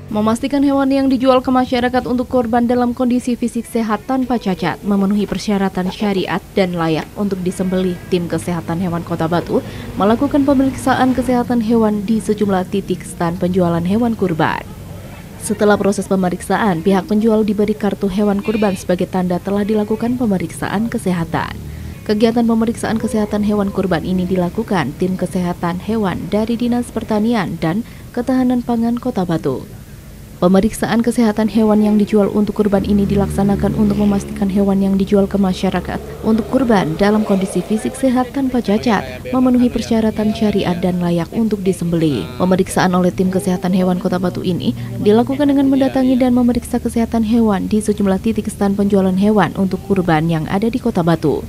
Memastikan hewan yang dijual ke masyarakat untuk korban dalam kondisi fisik sehat tanpa cacat, memenuhi persyaratan syariat dan layak untuk disembelih, tim kesehatan hewan Kota Batu melakukan pemeriksaan kesehatan hewan di sejumlah titik stand penjualan hewan kurban. Setelah proses pemeriksaan, pihak penjual diberi kartu hewan kurban sebagai tanda telah dilakukan pemeriksaan kesehatan. Kegiatan pemeriksaan kesehatan hewan kurban ini dilakukan tim kesehatan hewan dari Dinas Pertanian dan Ketahanan Pangan Kota Batu. Pemeriksaan kesehatan hewan yang dijual untuk kurban ini dilaksanakan untuk memastikan hewan yang dijual ke masyarakat untuk kurban dalam kondisi fisik sehat tanpa cacat, memenuhi persyaratan syariat dan layak untuk disembelih. Pemeriksaan oleh tim kesehatan hewan Kota Batu ini dilakukan dengan mendatangi dan memeriksa kesehatan hewan di sejumlah titik stand penjualan hewan untuk kurban yang ada di Kota Batu.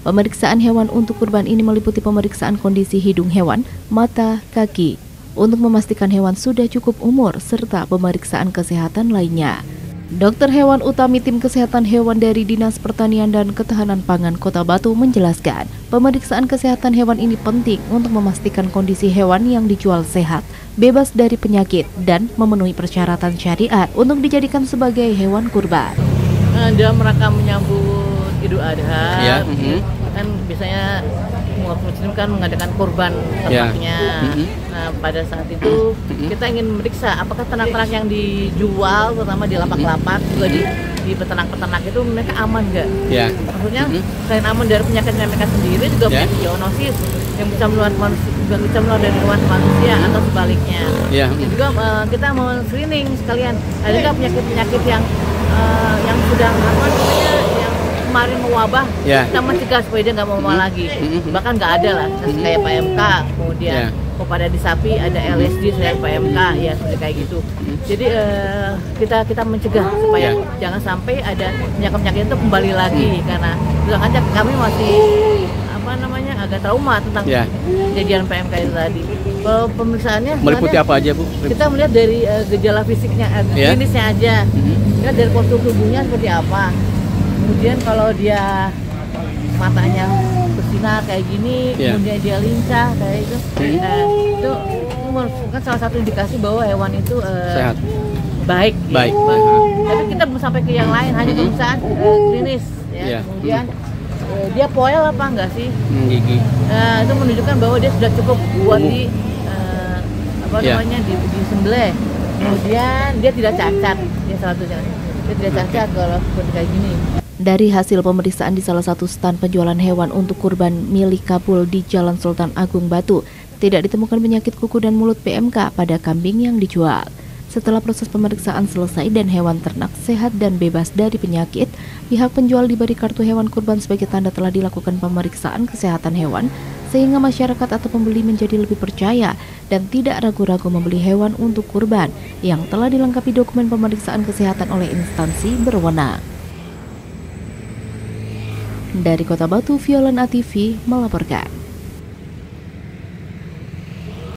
Pemeriksaan hewan untuk kurban ini meliputi pemeriksaan kondisi hidung hewan, mata, kaki, untuk memastikan hewan sudah cukup umur, serta pemeriksaan kesehatan lainnya. Dokter hewan utami tim kesehatan hewan dari Dinas Pertanian dan Ketahanan Pangan Kota Batu menjelaskan, pemeriksaan kesehatan hewan ini penting untuk memastikan kondisi hewan yang dijual sehat, bebas dari penyakit, dan memenuhi persyaratan syariat untuk dijadikan sebagai hewan kurban. Dalam rangka menyambut Idul Adha, kan biasanya umat muslim kan mengadakan kurban ternaknya. Nah, pada saat itu kita ingin memeriksa apakah ternak-ternak yang dijual, terutama di lapak-lapak juga di peternak-peternak itu mereka aman nggak? Maksudnya selain aman dari penyakit mereka sendiri, juga penyakit zoonosis yang bisa menular dari hewan ke manusia atau sebaliknya. Juga kita mau screening sekalian, ada nggak penyakit-penyakit yang sudah yang kemarin mewabah, kita mencegah supaya dia nggak mau lagi. Bahkan nggak ada lah, kayak PMK, kemudian pada di sapi ada LSD selain PMK, ya seperti kayak gitu. Jadi kita mencegah supaya jangan sampai ada penyakit-penyakit itu kembali lagi, karena misalnya kami masih agak trauma tentang kejadian PMK itu tadi. Kalau pemeriksaannya meliputi apa aja, Bu? Kita melihat dari gejala fisiknya, klinisnya aja. Kita dari postur tubuhnya seperti apa. Kemudian kalau dia matanya bersinar kayak gini, kemudian dia lincah kayak itu, itu merupakan salah satu indikasi bahwa hewan itu sehat, baik. Tapi kita belum sampai ke yang lain, hanya pemeriksaan klinis. Kemudian dia poel apa enggak sih? Gigi. Itu menunjukkan bahwa dia sudah cukup buat disembelih. Kemudian dia tidak cacat, dia salah satunya. Dia tidak cacat kalau seperti kayak gini. Dari hasil pemeriksaan di salah satu stand penjualan hewan untuk kurban milik Kabul di Jalan Sultan Agung Batu, tidak ditemukan penyakit kuku dan mulut PMK pada kambing yang dijual. Setelah proses pemeriksaan selesai dan hewan ternak sehat dan bebas dari penyakit, pihak penjual diberi kartu hewan kurban sebagai tanda telah dilakukan pemeriksaan kesehatan hewan, sehingga masyarakat atau pembeli menjadi lebih percaya dan tidak ragu-ragu membeli hewan untuk kurban yang telah dilengkapi dokumen pemeriksaan kesehatan oleh instansi berwenang. Dari Kota Batu, Violan ATV melaporkan.